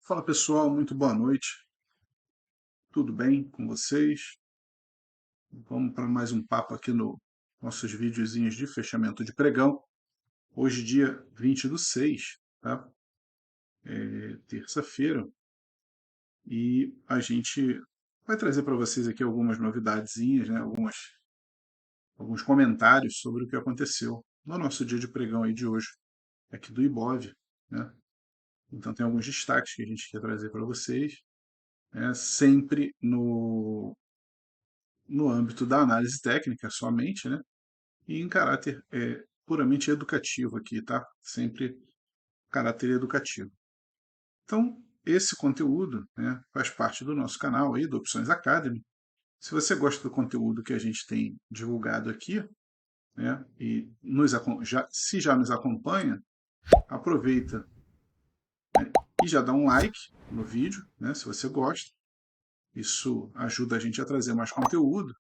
Fala pessoal, muito boa noite. Tudo bem com vocês? Vamos para mais um papo aqui no nossos videozinhos de fechamento de pregão. Hoje, dia 20/6, tá? Terça-feira. E a gente vai trazer para vocês aqui algumas novidadezinhas, né? Alguns comentários sobre o que aconteceu no nosso dia de pregão aí de hoje, aqui do Ibov, né? Então tem alguns destaques que a gente quer trazer para vocês, né? Sempre no âmbito da análise técnica somente, né? E em caráter puramente educativo aqui, tá? Sempre caráter educativo. Então, esse conteúdo, né, faz parte do nosso canal aí, do Opções Academy. Se você gosta do conteúdo que a gente tem divulgado aqui, né, e se já nos acompanha, aproveita, né, e já dá um like no vídeo, né, se você gosta. Isso ajuda a gente a trazer mais conteúdo.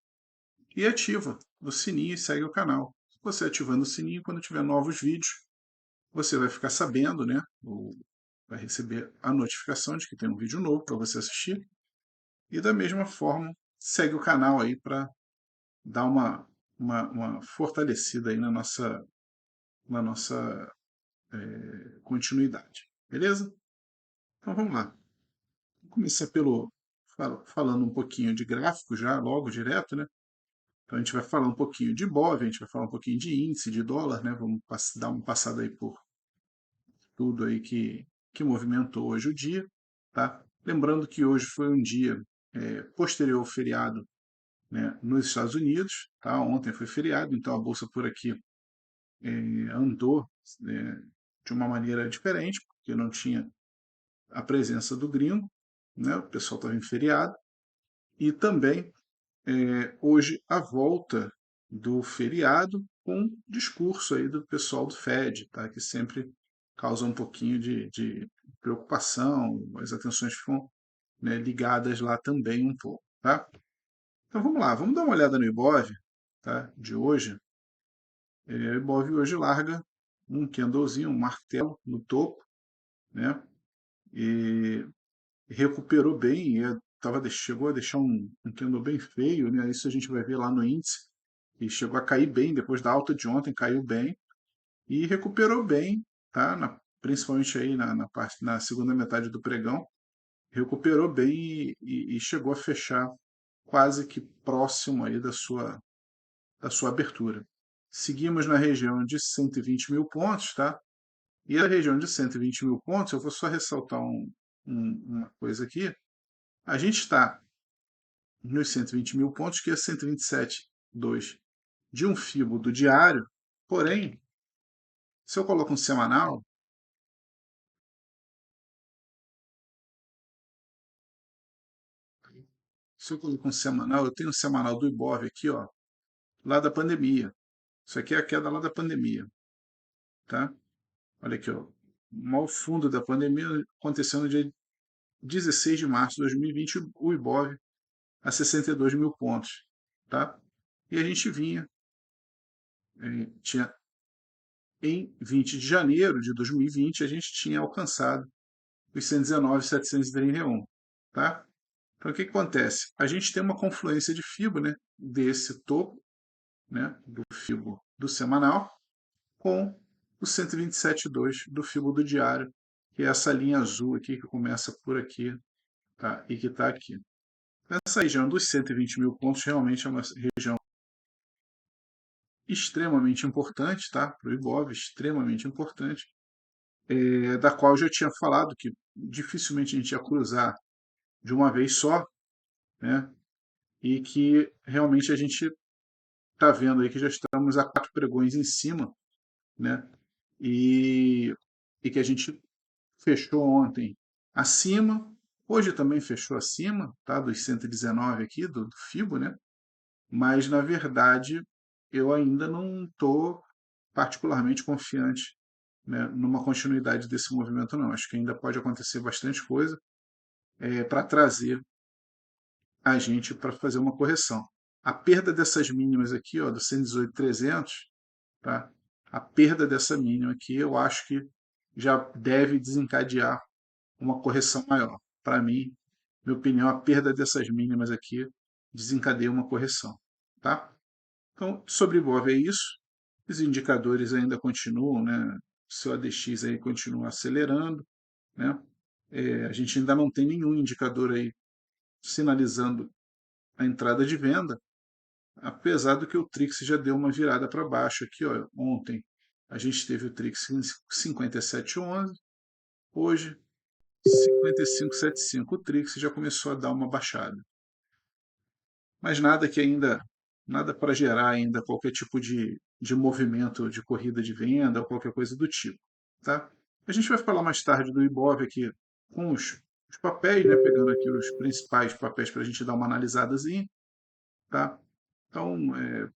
E ativa o sininho e segue o canal. Você ativando o sininho, quando tiver novos vídeos, você vai ficar sabendo, né? Vai receber a notificação de que tem um vídeo novo para você assistir. E da mesma forma, segue o canal aí para dar uma fortalecida aí na nossa continuidade. Beleza? Então vamos lá. Vou começar falando um pouquinho de gráfico já, logo direto, né? Então a gente vai falar um pouquinho de BOV, a gente vai falar um pouquinho de índice, de dólar, né? Vamos dar uma passada aí por tudo aí que movimentou hoje o dia, tá? Lembrando que hoje foi um dia posterior ao feriado, né, nos Estados Unidos, tá? Ontem foi feriado, então a bolsa por aqui andou de uma maneira diferente, porque não tinha a presença do gringo, né? O pessoal estava em feriado, e também hoje a volta do feriado com discurso aí do pessoal do Fed, tá? Que sempre causa um pouquinho de preocupação, as atenções ficam, né, ligadas lá também um pouco, tá? Então vamos lá, vamos dar uma olhada no Ibov, tá? De hoje. O Ibov hoje larga um candlezinho, um martelo no topo, né? E recuperou bem, chegou a deixar um candle bem feio, né? Isso a gente vai ver lá no índice. E chegou a cair bem depois da alta de ontem, caiu bem e recuperou bem, tá? Principalmente aí na segunda metade do pregão, recuperou bem e chegou a fechar quase que próximo aí da sua abertura. Seguimos na região de 120 mil pontos, tá? E a região de 120 mil pontos, eu vou só ressaltar uma coisa aqui. A gente está nos 120 mil pontos, que é 127,2 de um FIBO do diário. Porém, se eu coloco um semanal, eu tenho um semanal do Ibov aqui, ó, lá da pandemia. Isso aqui é a queda lá da pandemia, tá? Olha aqui, ó. O maior fundo da pandemia aconteceu no dia 16 de março de 2020, o Ibov a 62 mil pontos, tá? E a gente tinha em 20 de janeiro de 2020, a gente tinha alcançado os 119.731, tá? Então, o que acontece? A gente tem uma confluência de FIBO, né, desse topo, né, do FIBO do semanal, com o 127,2 do FIBO do diário, que é essa linha azul aqui, que começa por aqui, tá? E que está aqui. Essa região dos 120 mil pontos realmente é uma região extremamente importante, tá? Para o Ibov, extremamente importante, da qual eu já tinha falado que dificilmente a gente ia cruzar de uma vez só, né? E que realmente a gente está vendo aí que já estamos a 4 pregões em cima, né? E, e que a gente fechou ontem acima, hoje também fechou acima, tá? Dos 119 aqui, do FIBO, né? Mas, na verdade, eu ainda não estou particularmente confiante, né, numa continuidade desse movimento, não. Acho que ainda pode acontecer bastante coisa para trazer a gente para fazer uma correção. A perda dessas mínimas aqui, ó, do 118.300, tá? A perda dessa mínima aqui, eu acho que já deve desencadear uma correção maior. Para mim, minha opinião, a perda dessas mínimas aqui desencadeia uma correção. Tá? Então, sobre Ibov é isso. Os indicadores ainda continuam, né? O seu ADX aí continua acelerando, né? A gente ainda não tem nenhum indicador aí sinalizando a entrada de venda, apesar do que o Trix já deu uma virada para baixo aqui, ó. Ontem a gente teve o Trix em 57,11, hoje 55,75. O Trix já começou a dar uma baixada. Mas nada que ainda, nada para gerar ainda qualquer tipo de movimento de corrida de venda ou qualquer coisa do tipo. Tá? A gente vai falar mais tarde do Ibov aqui com os papéis, né, pegando aqui os principais papéis para a gente dar uma analisadazinha. Tá? Então,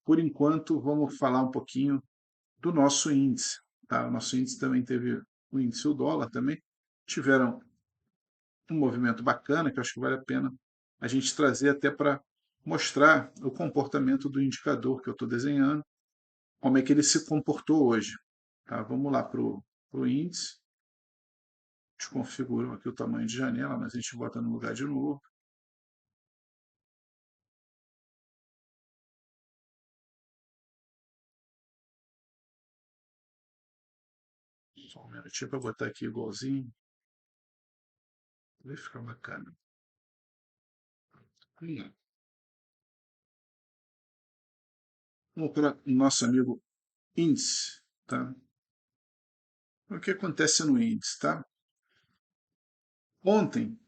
por enquanto, vamos falar um pouquinho do nosso índice. Tá? O nosso índice também teve o índice e o dólar também. Tiveram um movimento bacana que eu acho que vale a pena a gente trazer até para mostrar o comportamento do indicador que eu estou desenhando, como é que ele se comportou hoje. Tá? Vamos lá para o índice. Desconfigurou aqui o tamanho de janela, mas a gente bota no lugar de novo. Só um minutinho para botar aqui igualzinho. Vai ficar bacana. Vamos para o nosso amigo índice. Tá? O que acontece no índice? Tá? Ontem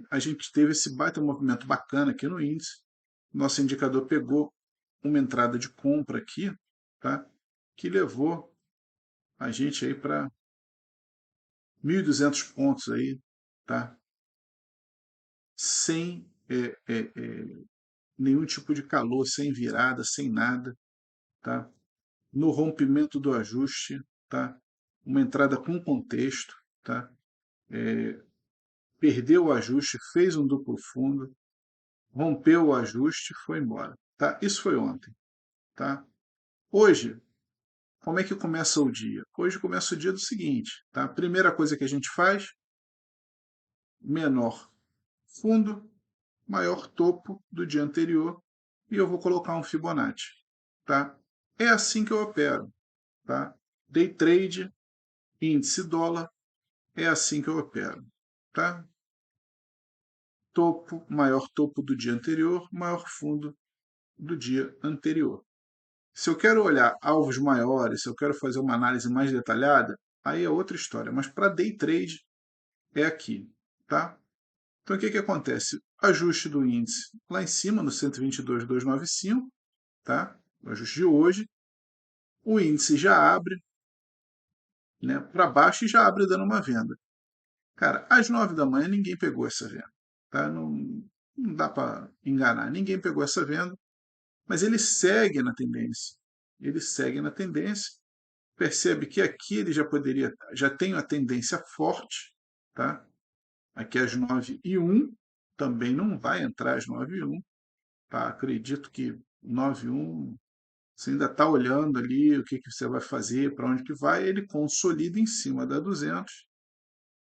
a gente teve esse baita movimento bacana aqui no índice. Nosso indicador pegou uma entrada de compra aqui, tá? Que levou a gente aí para 1.200 pontos aí, tá? Sem nenhum tipo de calor, sem virada, sem nada, tá? No rompimento do ajuste, tá? Uma entrada com contexto, tá? Perdeu o ajuste, fez um duplo fundo, rompeu o ajuste, foi embora, tá? Isso foi ontem, tá? Hoje, como é que começa o dia? Hoje começa o dia do seguinte, tá? Primeira coisa que a gente faz, menor fundo, maior topo do dia anterior, e eu vou colocar um Fibonacci, tá? É assim que eu opero, tá? Day trade, índice dólar, é assim que eu opero, tá? Topo, maior topo do dia anterior, maior fundo do dia anterior. Se eu quero olhar alvos maiores, se eu quero fazer uma análise mais detalhada, aí é outra história. Mas para day trade é aqui, tá? Então o que acontece? Ajuste do índice lá em cima, no 122,295, tá? O ajuste de hoje. O índice já abre, né, para baixo e já abre dando uma venda. Cara, às 9 da manhã ninguém pegou essa venda. Tá? Não dá para enganar. Ninguém pegou essa venda, mas ele segue na tendência. Ele segue na tendência. Percebe que aqui ele já tem uma tendência forte, tá? Aqui às 9h01, também não vai entrar às 9h01, tá? Acredito que 9h01, você ainda está olhando ali o que você vai fazer, para onde que vai, ele consolida em cima da 200,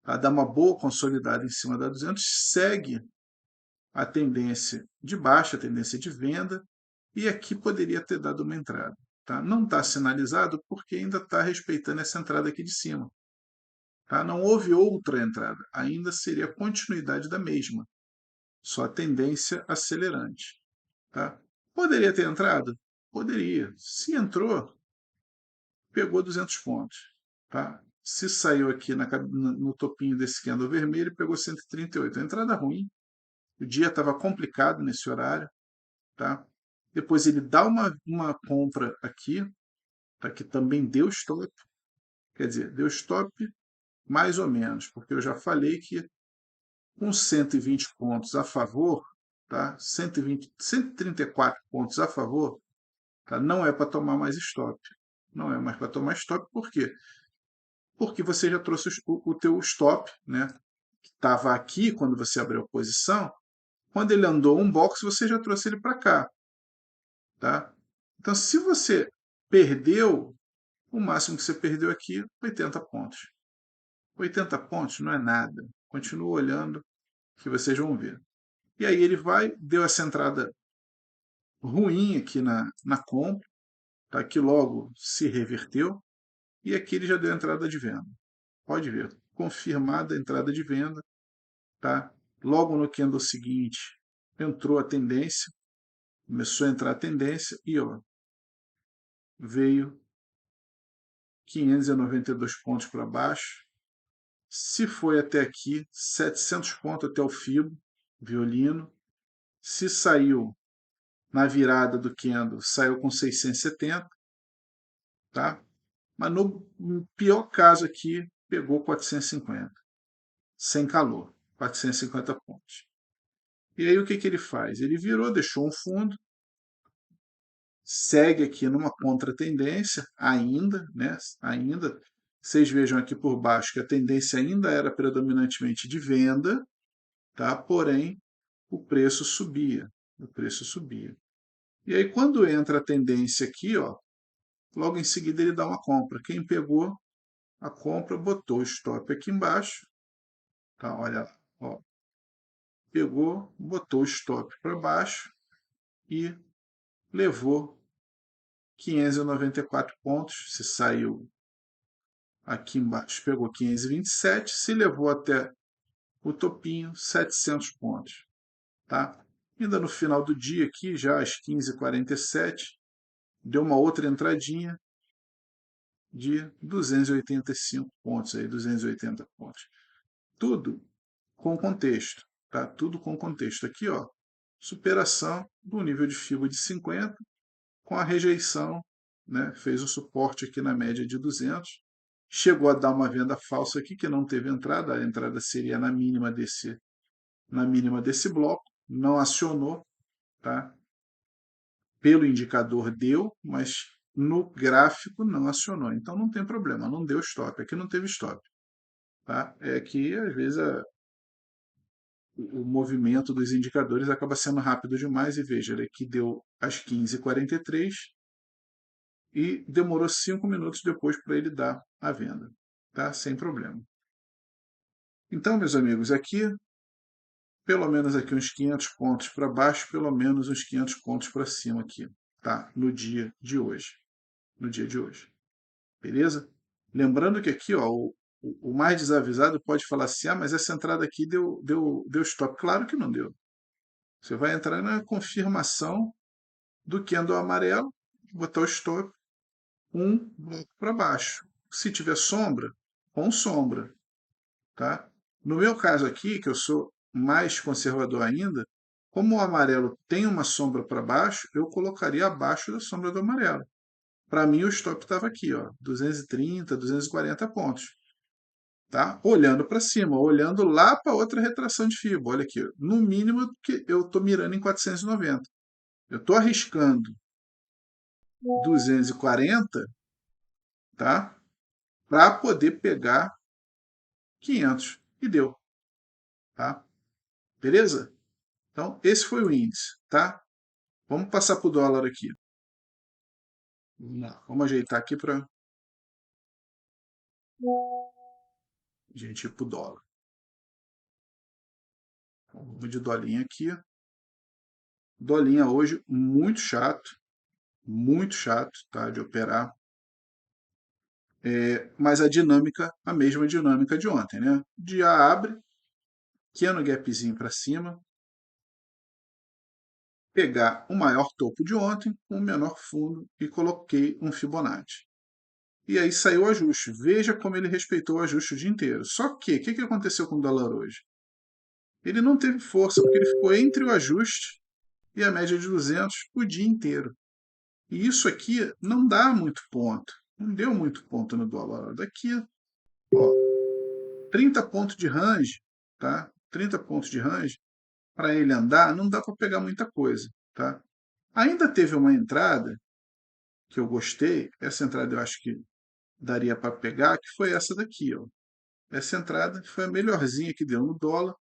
tá? Dá uma boa consolidada em cima da 200, segue a tendência de baixa, a tendência de venda, e aqui poderia ter dado uma entrada. Tá? Não está sinalizado porque ainda está respeitando essa entrada aqui de cima. Tá? Não houve outra entrada, ainda seria a continuidade da mesma, só a tendência acelerante. Tá? Poderia ter entrado? Poderia. Se entrou, pegou 200 pontos. Tá? Se saiu aqui no topinho desse candle vermelho, pegou 138. A entrada ruim, o dia estava complicado nesse horário. Tá? Depois ele dá uma compra aqui, tá? Que também deu stop. Quer dizer, deu stop mais ou menos, porque eu já falei que com 120 pontos a favor, tá? 134 pontos a favor, tá? Não é para tomar mais stop. Não é mais para tomar stop, por quê? Porque você já trouxe o teu stop, né? Que estava aqui quando você abriu a posição. Quando ele andou um box, você já trouxe ele para cá, tá? Então, se você perdeu, o máximo que você perdeu aqui, 80 pontos. 80 pontos não é nada. Continua olhando que vocês vão ver. E aí ele deu essa entrada ruim aqui na compra, tá? Que logo se reverteu, e aqui ele já deu entrada de venda. Pode ver, confirmada a entrada de venda, tá? Logo no candle seguinte, entrou a tendência, começou a entrar a tendência e ó, veio 592 pontos para baixo. Se foi até aqui, 700 pontos até o Fibo, violino. Se saiu na virada do candle, saiu com 670, tá? Mas no pior caso aqui, pegou 450, sem calor, 450 pontos. E aí o que ele faz? Ele virou, deixou um fundo, segue aqui numa contratendência ainda, né? Ainda, vocês vejam aqui por baixo que a tendência ainda era predominantemente de venda, tá? Porém, o preço subia, o preço subia. E aí quando entra a tendência aqui, ó, logo em seguida ele dá uma compra. Quem pegou a compra botou o stop aqui embaixo, tá? Olha lá, ó. Pegou, botou o stop para baixo e levou 594 pontos. Se saiu aqui embaixo, pegou 527, se levou até o topinho, 700 pontos, tá? Ainda no final do dia aqui, já às 15h47, deu uma outra entradinha de 285 pontos, aí, 280 pontos. Tudo com contexto, tá? Tudo com contexto. Aqui, ó, superação do nível de FIBO de 50 com a rejeição, né? Fez o suporte aqui na média de 200. Chegou a dar uma venda falsa aqui que não teve entrada, a entrada seria na mínima desse bloco, não acionou, tá? Pelo indicador deu, mas no gráfico não acionou. Então não tem problema, não deu stop. Aqui não teve stop. Tá? É que às vezes o movimento dos indicadores acaba sendo rápido demais. E veja, ele aqui deu às 15h43 e demorou 5 minutos depois para ele dar a venda. Tá? Sem problema. Então, meus amigos, aqui pelo menos aqui uns 500 pontos para baixo, pelo menos uns 500 pontos para cima aqui, tá? No dia de hoje. No dia de hoje. Beleza? Lembrando que aqui, ó, o mais desavisado pode falar assim, ah, mas essa entrada aqui deu stop. Claro que não deu. Você vai entrar na confirmação do candle amarelo, botar o stop, um bloco para baixo. Se tiver sombra, com sombra, tá? No meu caso aqui, que eu sou mais conservador ainda, como o amarelo tem uma sombra para baixo, eu colocaria abaixo da sombra do amarelo. Para mim, o stop estava aqui, ó, 230, 240 pontos. Tá? Olhando para cima, olhando lá para outra retração de FIBO. Olha aqui, no mínimo que eu estou mirando em 490. Eu estou arriscando 240, tá? Para poder pegar 500. E deu, tá? Beleza? Então, esse foi o índice, tá? Vamos passar para o dólar aqui. Vamos ajeitar aqui para a gente ir para o dólar. Vamos de dolinha aqui. Dolinha hoje muito chato, tá? De operar. Mas a dinâmica, a mesma dinâmica de ontem, né? Dia abre, pequeno gapzinho para cima, pegar o maior topo de ontem, o menor fundo e coloquei um Fibonacci. E aí saiu o ajuste. Veja como ele respeitou o ajuste o dia inteiro. Só que, o que aconteceu com o dólar hoje? Ele não teve força, porque ele ficou entre o ajuste e a média de 200 o dia inteiro. E isso aqui não dá muito ponto. Não deu muito ponto no dólar. Daqui, ó, 30 pontos de range, tá? 30 pontos de range, para ele andar, não dá para pegar muita coisa, tá? Ainda teve uma entrada que eu gostei, essa entrada eu acho que daria para pegar, que foi essa daqui, ó. Essa entrada foi a melhorzinha que deu no dólar,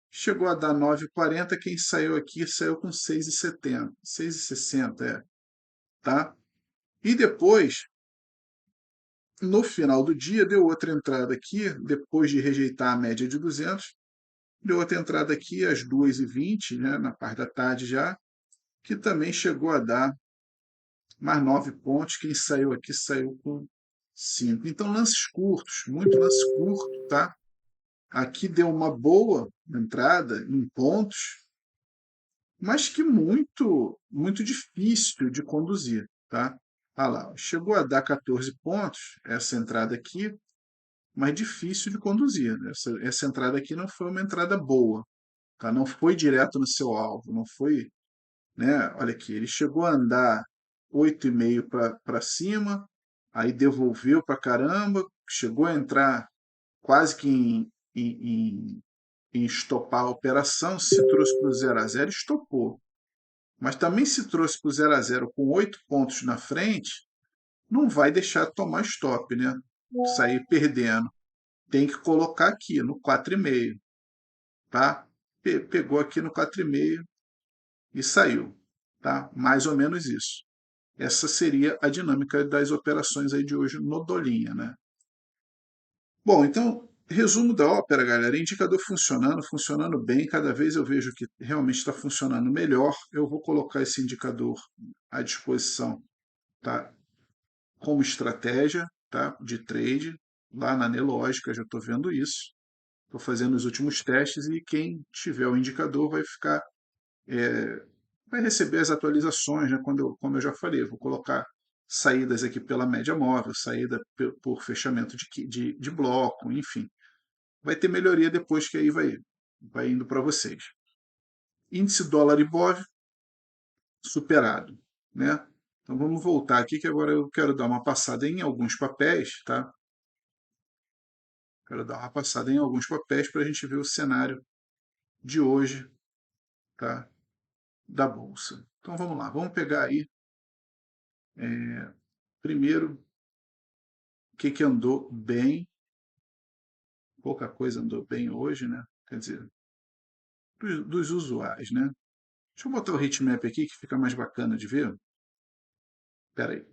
chegou a dar 9,40, quem saiu aqui saiu com 6,70, 6,60, tá? E depois No final do dia, deu outra entrada aqui, depois de rejeitar a média de 200, deu outra entrada aqui às 2h20, né, na parte da tarde já, que também chegou a dar mais 9 pontos. Quem saiu aqui saiu com 5. Então, lances curtos, muito lance curto, tá? Aqui deu uma boa entrada em pontos, mas que muito difícil de conduzir, tá? Ah lá, chegou a dar 14 pontos essa entrada aqui, mas difícil de conduzir, né? Essa entrada aqui não foi uma entrada boa, tá? Não foi direto no seu alvo, não foi, né? Olha aqui, ele chegou a andar 8,5 para cima, aí devolveu para caramba, chegou a entrar quase que em estopar a operação, se trouxe para o 0 a 0, estopou. Mas também se trouxe para o 0 a 0 com 8 pontos na frente, não vai deixar tomar stop, né? Sair perdendo. Tem que colocar aqui no 4,5, tá? Pegou aqui no 4,5 e saiu, tá? Mais ou menos isso. Essa seria a dinâmica das operações aí de hoje no Dolinha, né? Bom, então, resumo da ópera, galera. Indicador funcionando, funcionando bem. Cada vez eu vejo que realmente está funcionando melhor. Eu vou colocar esse indicador à disposição, tá? Como estratégia, tá? De trade. Lá na Nelógica já estou vendo isso. Estou fazendo os últimos testes e quem tiver o indicador vai ficar, vai receber as atualizações, né? Como eu já falei, eu vou colocar saídas aqui pela média móvel, saída por fechamento de bloco, enfim. Vai ter melhoria depois que aí vai indo para vocês. Índice dólar Ibov superado, né? Então vamos voltar aqui que agora eu quero dar uma passada em alguns papéis, tá? Quero dar uma passada em alguns papéis para a gente ver o cenário de hoje, tá? Da bolsa. Então vamos lá, vamos pegar aí primeiro o que andou bem, pouca coisa andou bem hoje, né? Quer dizer, dos usuais, né? Deixa eu botar o heatmap aqui que fica mais bacana de ver. Espera aí.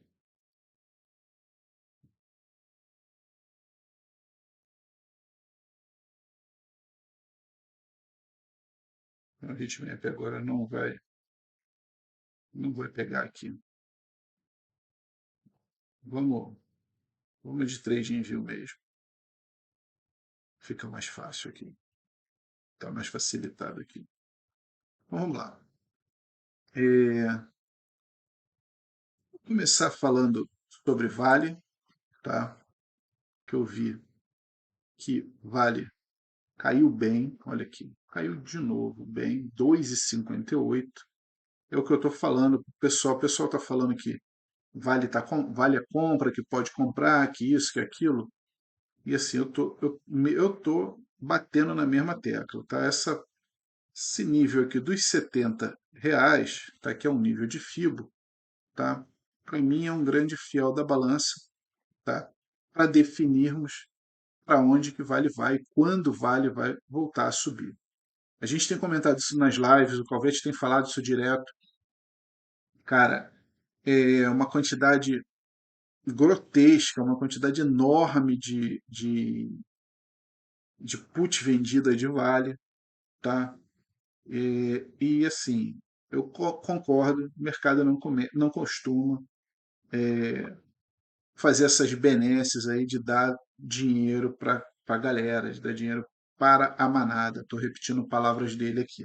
O heatmap agora não vai pegar aqui. Vamos, vamos de trade em view mesmo. Fica mais fácil aqui. Está mais facilitado aqui. Então, vamos lá. Vou começar falando sobre Vale, tá? Que eu vi que Vale caiu bem, olha aqui, caiu de novo bem, 2,58. É o que eu estou falando para o pessoal. O pessoal está falando que vale a compra, que pode comprar, que isso, que aquilo. E assim, eu tô batendo na mesma tecla, tá? Esse nível aqui dos R$ 70, tá? Que é um nível de FIBO, tá? Para mim é um grande fiel da balança, tá? Para definirmos para onde que Vale vai e quando Vale vai voltar a subir. A gente tem comentado isso nas lives, o Calvete tem falado isso direto. Cara, é uma quantidade grotesca, uma quantidade enorme de put vendida de Vale, tá? E assim, eu concordo, o mercado não costuma fazer essas benesses aí de dar dinheiro para a galera, de dar dinheiro para a manada. Estou repetindo palavras dele aqui.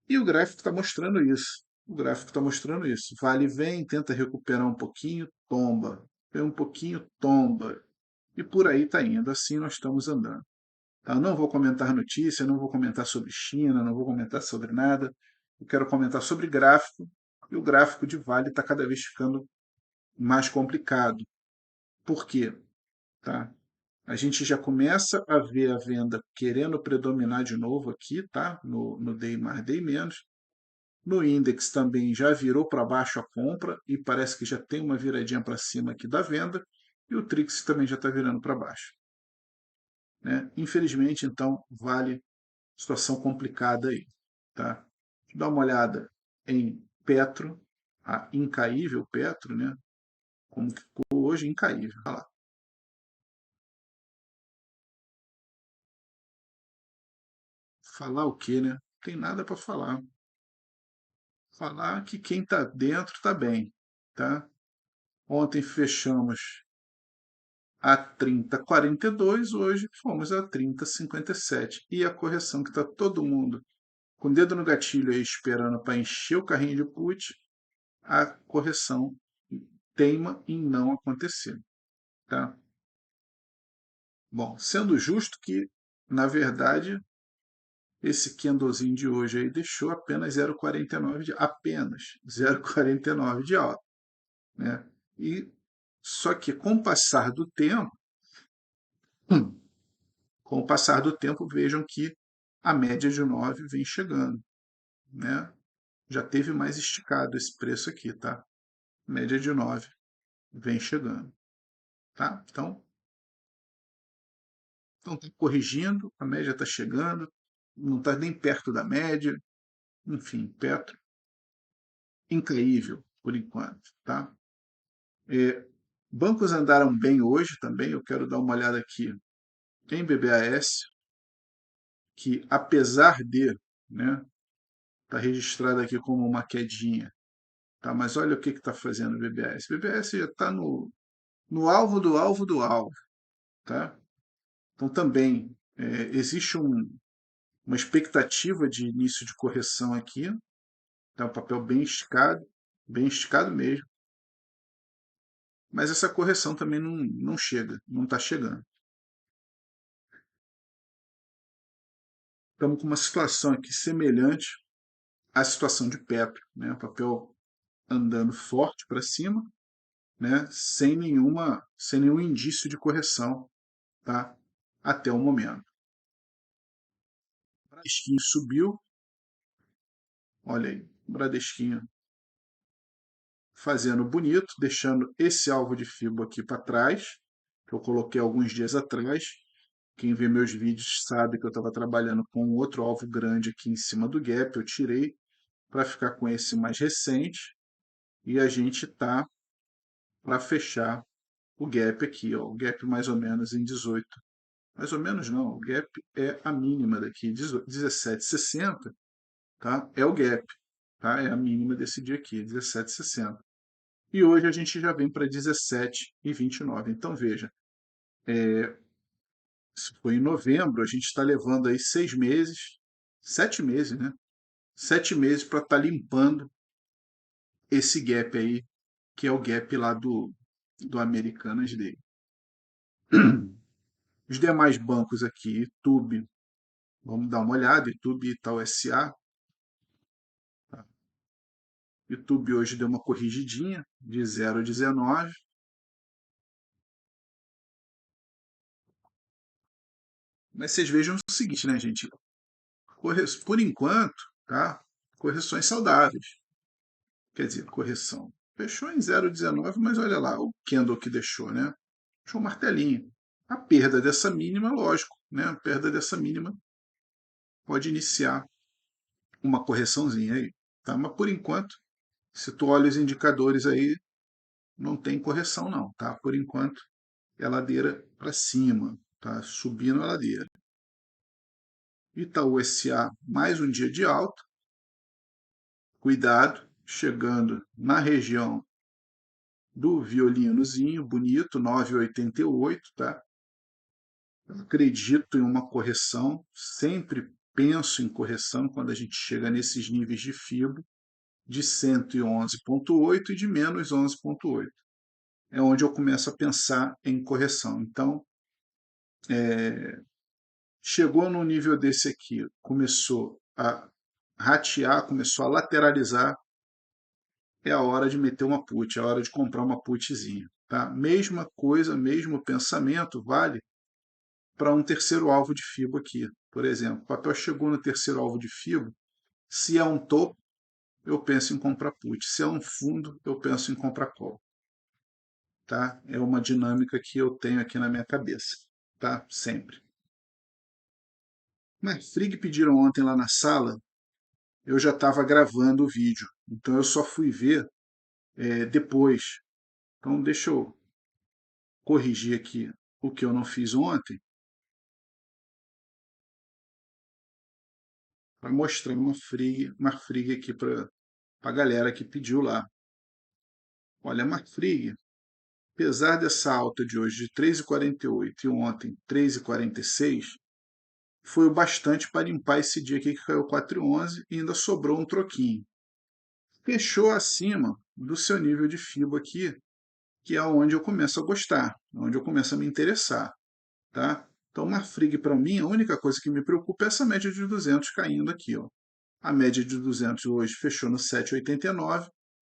E o gráfico está mostrando isso. O gráfico está mostrando isso. Vale vem, tenta recuperar um pouquinho, tomba. Vem um pouquinho, tomba. E por aí está indo. Assim nós estamos andando. Tá? Não vou comentar notícia, não vou comentar sobre China, não vou comentar sobre nada. Eu quero comentar sobre gráfico. E o gráfico de Vale está cada vez ficando mais complicado. Por quê? Tá? A gente já começa a ver a venda querendo predominar de novo aqui, tá? No Day mais Day menos. No index também já virou para baixo a compra e parece que já tem uma viradinha para cima aqui da venda. E o Trix também já está virando para baixo. Né? Infelizmente, então, vale situação complicada aí. Tá? Dá uma olhada em Petro, a incaível Petro, né? como que ficou hoje, incaível. Olha lá. Falar o quê, né? Não tem nada para falar. Falar que quem está dentro está bem, tá? Ontem fechamos a 30,42, hoje fomos a 30,57. E a correção que está todo mundo com o dedo no gatilho aí esperando para encher o carrinho de put, a correção teima em não acontecer, tá? Bom, sendo justo que, na verdade, esse candlezinho de hoje aí deixou apenas 0,49 de apenas 0,49 de alta, né? E só que com o passar do tempo, hum, com o passar do tempo, vejam que a média de 9 vem chegando, né? Já teve mais esticado esse preço aqui, tá? Média de 9 vem chegando, tá? Então tá corrigindo, a média está chegando, não está nem perto da média, enfim, Petro incaível por enquanto, tá? É, bancos andaram bem hoje também, eu quero dar uma olhada aqui em BBAS, que apesar de, né, tá registrado aqui como uma quedinha, tá? Mas olha o que está fazendo o BBAS. O BBAS já está no alvo do alvo do alvo, tá? Então também existe uma expectativa de início de correção aqui, tá? Um papel bem esticado mesmo, mas essa correção também não chega, não está chegando. Estamos com uma situação aqui semelhante à situação de Petro, né? O papel andando forte para cima, né? Sem nenhum indício de correção, tá? Até o momento. O Bradesquinho subiu, olha aí, o Bradesquinho fazendo bonito, deixando esse alvo de Fibo aqui para trás, que eu coloquei alguns dias atrás. Quem vê meus vídeos sabe que eu estava trabalhando com outro alvo grande aqui em cima do gap, eu tirei para ficar com esse mais recente e a gente tá para fechar o gap aqui, ó, o gap mais ou menos em 18. Mais ou menos não, o gap é a mínima daqui, 17,60, tá? É o gap, tá? É a mínima desse dia aqui, 17,60. E hoje a gente já vem para 17,29. Então veja, isso foi em novembro, a gente está levando aí 6 meses, 7 meses, né? 7 meses para estar limpando esse gap aí, que é o gap lá do Americanas Day. Os demais bancos aqui, YouTube, vamos dar uma olhada, YouTube Itaú SA. Tá? YouTube hoje deu uma corrigidinha de 0,19. Mas vocês vejam o seguinte, né, gente? Por enquanto, tá? Correções saudáveis. Quer dizer, correção. Fechou em 0,19, mas olha lá o candle que deixou, né? Deixou um martelinho. A perda dessa mínima, lógico, né? A perda dessa mínima pode iniciar uma correçãozinha aí, tá? Mas por enquanto, se tu olha os indicadores aí, não tem correção não, tá? Por enquanto, é ladeira para cima, tá? Subindo a ladeira. Itaú SA, mais um dia de alta. Cuidado, chegando na região do violinozinho, bonito, 9,88, tá? Eu acredito em uma correção, sempre penso em correção quando a gente chega nesses níveis de FIBO de 111,8 e de menos 11,8. É onde eu começo a pensar em correção. Então, chegou no nível desse aqui, começou a ratear, começou a lateralizar, é a hora de meter uma put, é a hora de comprar uma putzinha. Tá? Mesma coisa, mesmo pensamento, vale para um terceiro alvo de FIBO aqui. Por exemplo, o papel chegou no terceiro alvo de FIBO, se é um topo, eu penso em comprar put. Se é um fundo, eu penso em comprar call. Tá? É uma dinâmica que eu tenho aqui na minha cabeça, tá? Sempre. Mas Frig pediram ontem lá na sala, eu já estava gravando o vídeo, então eu só fui ver depois, Então, deixa eu corrigir aqui o que eu não fiz ontem para mostrar uma frig aqui para a galera que pediu lá. Olha, a Marfrig, apesar dessa alta de hoje de 3,48 e ontem 3,46, foi o bastante para limpar esse dia aqui que caiu 4,11 e ainda sobrou um troquinho. Fechou acima do seu nível de FIBO aqui, que é onde eu começo a gostar, onde eu começo a me interessar, tá? Então, uma Marfrig para mim, a única coisa que me preocupa é essa média de 200 caindo aqui, ó. A média de 200 hoje fechou no 7,89,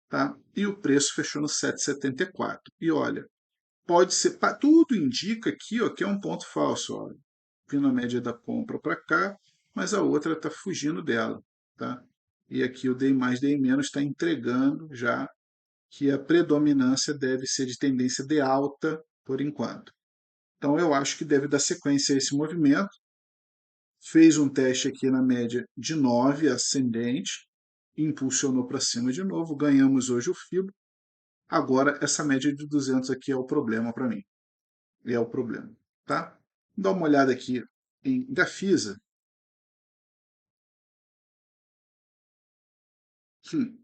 tá? E o preço fechou no 7,74. E olha, pode ser, tudo indica aqui, ó, que é um ponto falso, ó. Vindo a média da compra para cá, mas a outra está fugindo dela, tá? E aqui o DI mais DI menos está entregando já que a predominância deve ser de tendência de alta por enquanto. Então eu acho que deve dar sequência a esse movimento. Fez um teste aqui na média de 9 ascendente, impulsionou para cima de novo, ganhamos hoje o FIBO. Agora essa média de 200 aqui é o problema para mim. É o problema, tá? Dá uma olhada aqui em Gafisa. Hum,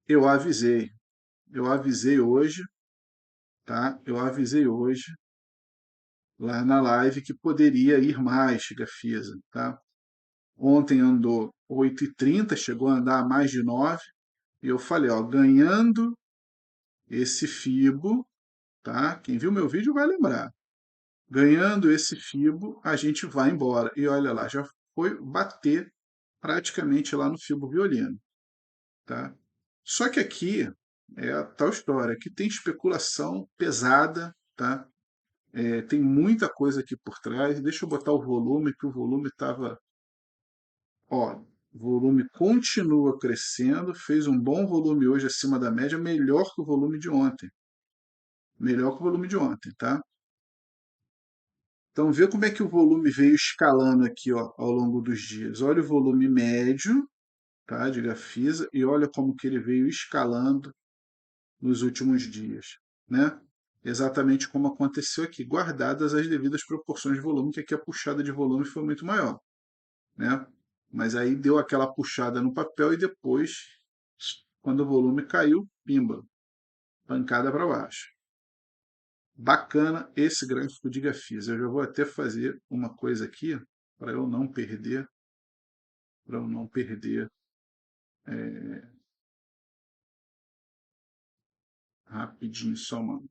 eu avisei, eu avisei hoje, tá? Eu avisei hoje lá na live que poderia ir mais Gafisa, tá? Ontem andou 8,30, chegou a andar mais de 9, e eu falei, ó, ganhando esse FIBO, tá? Quem viu meu vídeo vai lembrar. Ganhando esse FIBO, a gente vai embora. E olha lá, já foi bater praticamente lá no FIBO violino, tá? Só que aqui é a tal história, aqui tem especulação pesada, tá? Tem muita coisa aqui por trás. Deixa eu botar o volume, que o volume estava. Ó, o volume continua crescendo, fez um bom volume hoje acima da média, melhor que o volume de ontem. Melhor que o volume de ontem, tá? Então, vê como é que o volume veio escalando aqui, ó, ao longo dos dias. Olha o volume médio, tá, de Gafisa, e olha como que ele veio escalando nos últimos dias, né? Exatamente como aconteceu aqui, guardadas as devidas proporções de volume, que aqui a puxada de volume foi muito maior, né? Mas aí deu aquela puxada no papel e depois, quando o volume caiu, pimba, pancada para baixo. Bacana esse gráfico de Gafisa. Eu já vou até fazer uma coisa aqui para eu não perder, para eu não perder rapidinho só uma,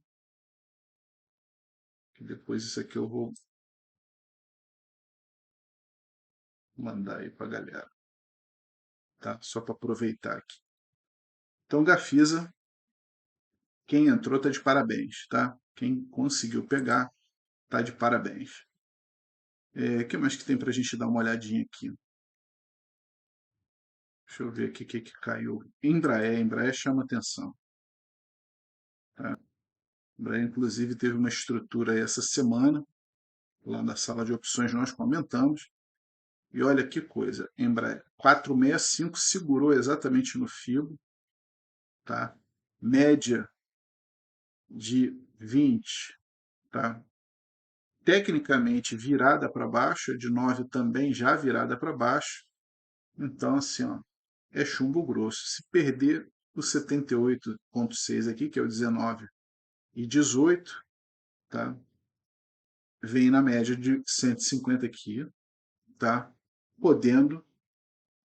que depois isso aqui eu vou mandar aí para a galera, tá? Só para aproveitar aqui. Então, Gafisa, quem entrou tá de parabéns, tá? Quem conseguiu pegar tá de parabéns. O que mais que tem para a gente dar uma olhadinha aqui? Deixa eu ver aqui o que caiu. Embraer chama atenção. Tá? Embraer, inclusive, teve uma estrutura aí essa semana, lá na sala de opções nós comentamos. E olha que coisa, Embraer 465 segurou exatamente no filo, tá? Média de 20, tá? Tecnicamente virada para baixo, a de 9 também já virada para baixo. Então, assim, ó, é chumbo grosso. Se perder o 78,6 aqui, que é o 19 e 18, tá? Vem na média de 150 aqui, tá? Podendo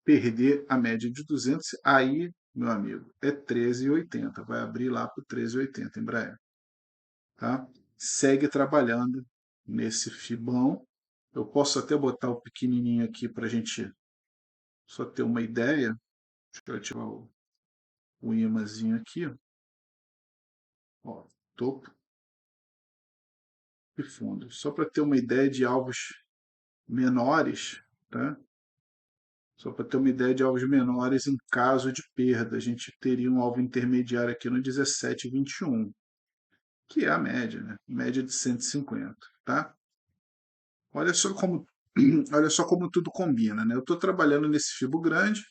perder a média de 200, aí, meu amigo, é 13,80. Vai abrir lá para o 13,80 Embraer, tá? Segue trabalhando nesse fibão. Eu posso até botar o pequenininho aqui para a gente só ter uma ideia. Deixa eu ativar o imãzinho aqui, ó, topo e fundo. Só para ter uma ideia de alvos menores, tá? Só para ter uma ideia de alvos menores em caso de perda, a gente teria um alvo intermediário aqui no 17,21, que é a média, né? Média de 150, tá? Olha só como, olha só como tudo combina, né? Eu estou trabalhando nesse fibo grande,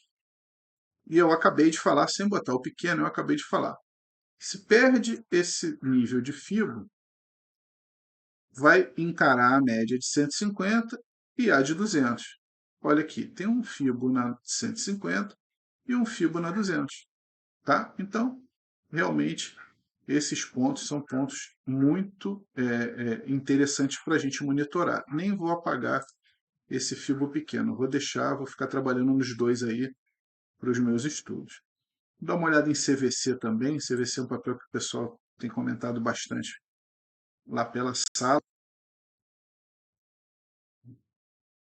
E eu acabei de falar, sem botar o pequeno, eu acabei de falar. Se perde esse nível de FIBO, vai encarar a média de 150 e a de 200. Olha aqui, tem um FIBO na 150 e um FIBO na 200. Tá? Então, realmente, esses pontos são pontos muito interessantes para a gente monitorar. Nem vou apagar esse FIBO pequeno, vou deixar, vou ficar trabalhando nos dois aí para os meus estudos. Dá uma olhada em CVC também. CVC é um papel que o pessoal tem comentado bastante lá pela sala.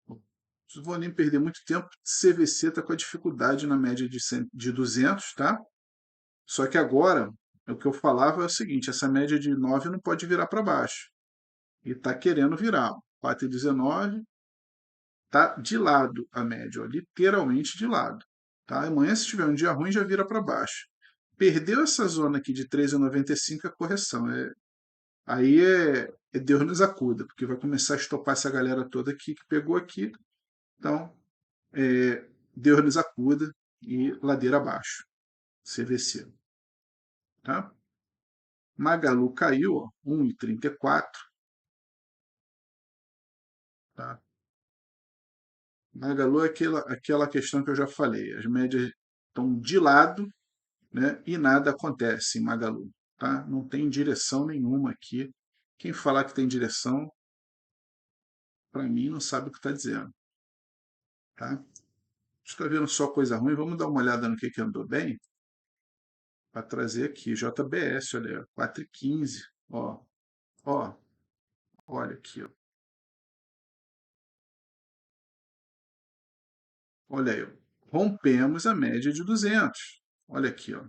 Não vou nem perder muito tempo. CVC está com a dificuldade na média de 200, tá? Só que agora, o que eu falava é o seguinte, essa média de 9 não pode virar para baixo. E está querendo virar. 4,19 está de lado a média, ó, literalmente de lado. Tá? Amanhã, se tiver um dia ruim, já vira para baixo. Perdeu essa zona aqui de 13,95 é correção. Aí é Deus nos acuda, porque vai começar a estopar essa galera toda aqui que pegou aqui. Então, Deus nos acuda e ladeira abaixo. CVC. Tá? Magalu caiu, ó, 1,34. Tá? Magalu é aquela questão que eu já falei. As médias estão de lado, né, e nada acontece em Magalu. Tá? Não tem direção nenhuma aqui. Quem falar que tem direção, para mim, não sabe o que está dizendo. Tá? Está vendo só coisa ruim? Vamos dar uma olhada no que andou bem para trazer aqui. JBS, olha, 4,15. Ó, ó, olha aqui, ó. Olha aí, ó. Rompemos a média de 200. Olha aqui, ó.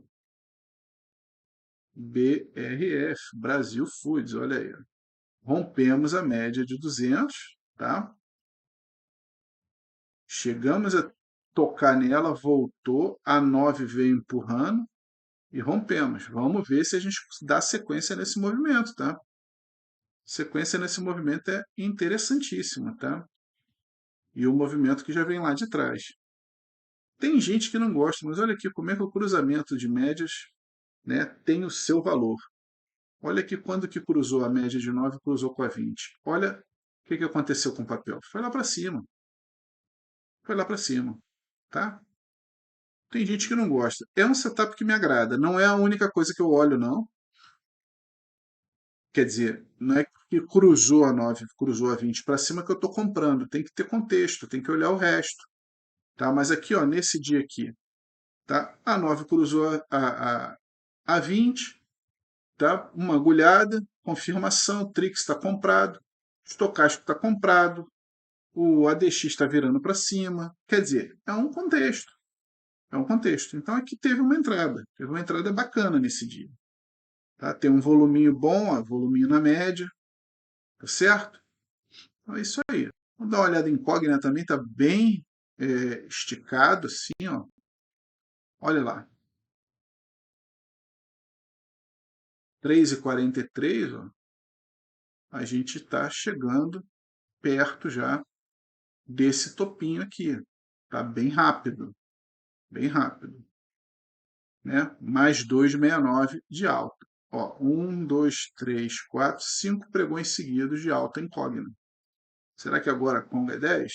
BRF, Brasil Foods, olha aí, ó. Rompemos a média de 200, tá? Chegamos a tocar nela, voltou, a 9 veio empurrando e rompemos. Vamos ver se a gente dá sequência nesse movimento, tá? Sequência nesse movimento é interessantíssima, tá? E o movimento que já vem lá de trás. Tem gente que não gosta, mas olha aqui como é que o cruzamento de médias, né, tem o seu valor. Olha aqui quando que cruzou a média de 9, cruzou com a 20. Olha o que aconteceu com o papel. Foi lá para cima. Foi lá para cima. Tá? Tem gente que não gosta. É um setup que me agrada. Não é a única coisa que eu olho, não. Quer dizer, não é que cruzou a 9, cruzou a 20 para cima que eu estou comprando. Tem que ter contexto, tem que olhar o resto. Tá? Mas aqui, ó, nesse dia aqui, tá? A 9 cruzou a 20, tá? Uma agulhada, confirmação, o Trix está comprado, o estocástico está comprado, o ADX está virando para cima. Quer dizer, é um contexto. É um contexto. Então aqui teve uma entrada bacana nesse dia. Tá? Tem um voluminho bom, ó, voluminho na média, tá certo? Então é isso aí. Vamos dar uma olhada em incógnita também, está bem esticado assim, ó. Olha lá, 3,43, ó, a gente está chegando perto já desse topinho aqui. Tá bem rápido, né? Mais 2,69 de alta. Ó, 1, 2, 3, 4, 5 pregões seguidos de alta incógnita. Será que agora a Conga é 10?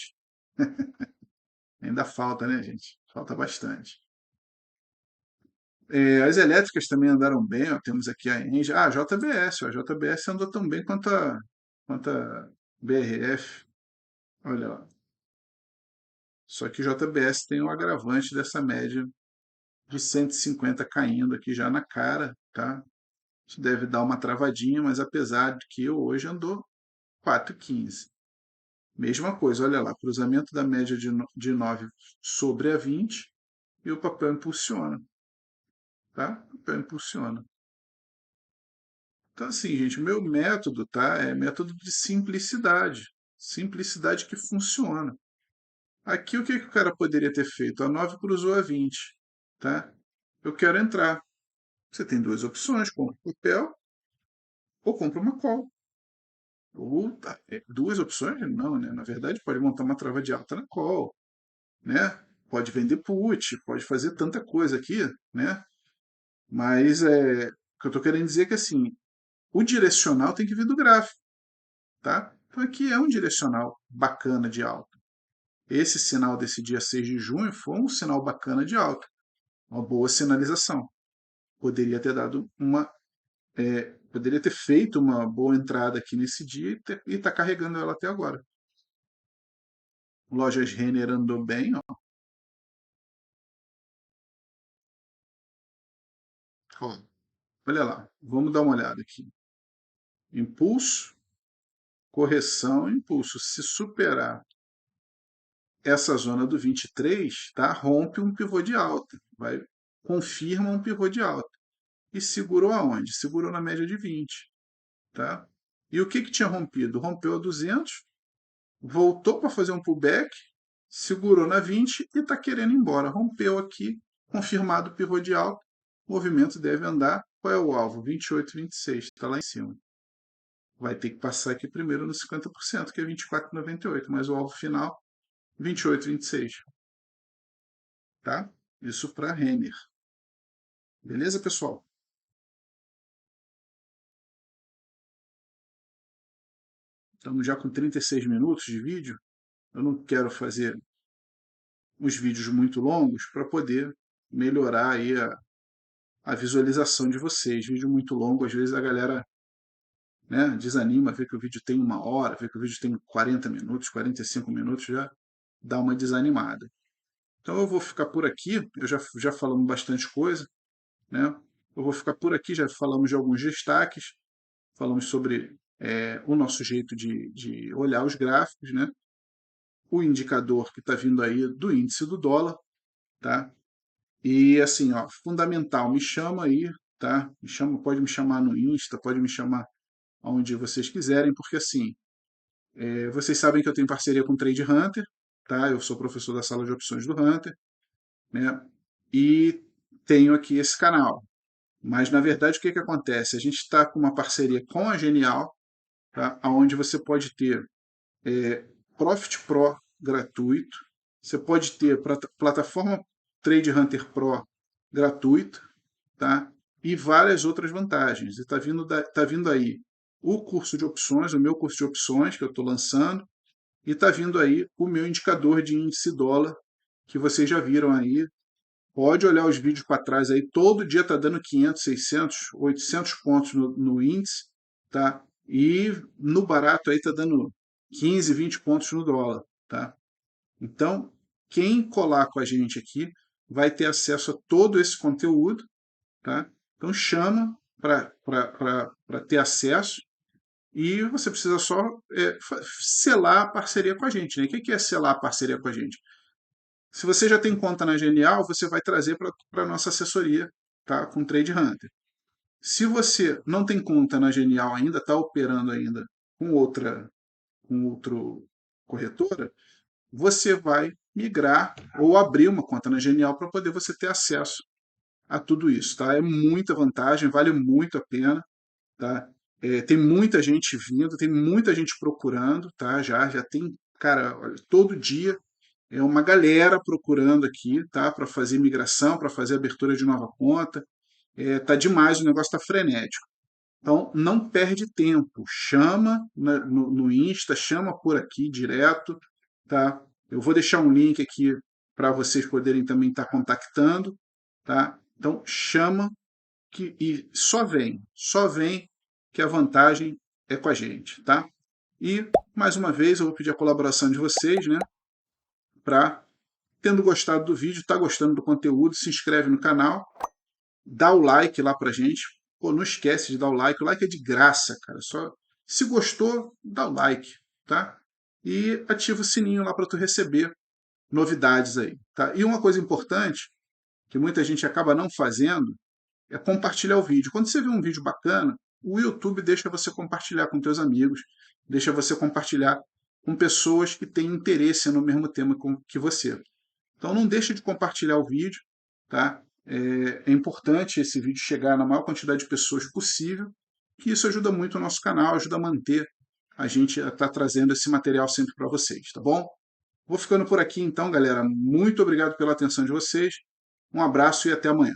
Ainda falta, né, gente? Falta bastante. As elétricas também andaram bem, ó, temos aqui a Engie. Ah, a JBS, ó, a JBS andou tão bem quanto a BRF. Olha lá. Só que JBS tem um agravante dessa média de 150 caindo aqui já na cara, tá? Isso deve dar uma travadinha, mas apesar de que hoje andou 4,15. Mesma coisa, olha lá, cruzamento da média de 9 sobre a 20 e o papel impulsiona, tá? O papel impulsiona. Então, assim, gente, o meu método, tá? É método de simplicidade. Simplicidade que funciona. Aqui, o que que o cara poderia ter feito? A 9 cruzou a 20, tá? Eu quero entrar. Você tem duas opções, compra um papel ou compra uma call. Ou, duas opções? Não, né? Na verdade, pode montar uma trava de alta na call, né? pode vender put, pode fazer tanta coisa aqui, né? Mas o que eu estou querendo dizer é que assim, o direcional tem que vir do gráfico, tá? Então aqui é um direcional bacana de alta. Esse sinal desse dia 6 de junho foi um sinal bacana de alta, uma boa sinalização. Poderia ter dado poderia ter feito uma boa entrada aqui nesse dia e está carregando ela até agora. Lojas Renner andou bem, ó. Ó, olha lá, vamos dar uma olhada aqui. Impulso, correção, impulso. Se superar essa zona do 23, tá? Rompe um pivô de alta, confirma um pivô de alta. E segurou aonde? Segurou na média de 20, tá? E o que que tinha rompido? Rompeu a 200, voltou para fazer um pullback, segurou na 20 e está querendo ir embora. Rompeu aqui, confirmado o pivô de alta. O movimento deve andar. Qual é o alvo? 28, 26, está lá em cima. Vai ter que passar aqui primeiro no 50%, que é 24,98, mas o alvo final 28, 26, tá? Isso para Renner. Beleza, pessoal? Estamos já com 36 minutos de vídeo. Eu não quero fazer uns vídeos muito longos para poder melhorar aí a visualização de vocês. Vídeo muito longo, às vezes a galera, né, desanima, vê que o vídeo tem 1 hora, vê que o vídeo tem 40 minutos, 45 minutos, já dá uma desanimada. Então eu vou ficar por aqui, já falamos bastante coisa, né? Eu vou ficar por aqui, já falamos de alguns destaques, falamos sobre o nosso jeito de olhar os gráficos, né? O indicador que está vindo aí do índice do dólar, tá? E assim, ó, fundamental, me chama aí, tá? Me chama, pode me chamar no Insta, pode me chamar onde vocês quiserem, porque assim, vocês sabem que eu tenho parceria com o Trade Hunter, tá? Eu sou professor da sala de opções do Hunter, né? E tenho aqui esse canal. Mas na verdade o que que acontece? A gente está com uma parceria com a Genial, tá? Onde você pode ter Profit Pro gratuito, você pode ter plataforma Trade Hunter Pro gratuito, tá? E várias outras vantagens. Tá vindo aí o curso de opções, o meu curso de opções que eu estou lançando, e está vindo aí o meu indicador de índice dólar, que vocês já viram aí. Pode olhar os vídeos para trás aí, todo dia está dando 500, 600, 800 pontos no índice, tá? E no barato aí está dando 15, 20 pontos no dólar, tá? Então, quem colar com a gente aqui vai ter acesso a todo esse conteúdo, tá? Então chama para ter acesso e você precisa só selar a parceria com a gente, né? O que é selar a parceria com a gente? Se você já tem conta na Genial, você vai trazer para a nossa assessoria, tá? Com Trade Hunter. Se você não tem conta na Genial ainda, está operando ainda com outro corretora, você vai migrar ou abrir uma conta na Genial para poder você ter acesso a tudo isso, tá? É muita vantagem, vale muito a pena, tá? Tem muita gente vindo, tem muita gente procurando, tá? Já tem, cara, olha, todo dia é uma galera procurando aqui, tá? Para fazer migração, para fazer abertura de nova conta. Tá demais, o negócio tá frenético. Então, não perde tempo. Chama no Insta, chama por aqui direto, tá? Eu vou deixar um link aqui para vocês poderem também estar contactando, tá? Então, chama e só vem que a vantagem é com a gente, tá? E, mais uma vez, eu vou pedir a colaboração de vocês, né? Para tendo gostado do vídeo, está gostando do conteúdo, se inscreve no canal, dá o like lá pra gente. Pô, não esquece de dar o like é de graça, cara. Só se gostou, dá o like, tá? E ativa o sininho lá para tu receber novidades aí, tá? E uma coisa importante que muita gente acaba não fazendo é compartilhar o vídeo. Quando você vê um vídeo bacana, o YouTube deixa você compartilhar com teus amigos, deixa você compartilhar com pessoas que têm interesse no mesmo tema que você. Então não deixe de compartilhar o vídeo, tá? É importante esse vídeo chegar na maior quantidade de pessoas possível, que isso ajuda muito o nosso canal, ajuda a manter a gente a estar trazendo esse material sempre para vocês, tá bom? Vou ficando por aqui então, galera. Muito obrigado pela atenção de vocês. Um abraço e até amanhã.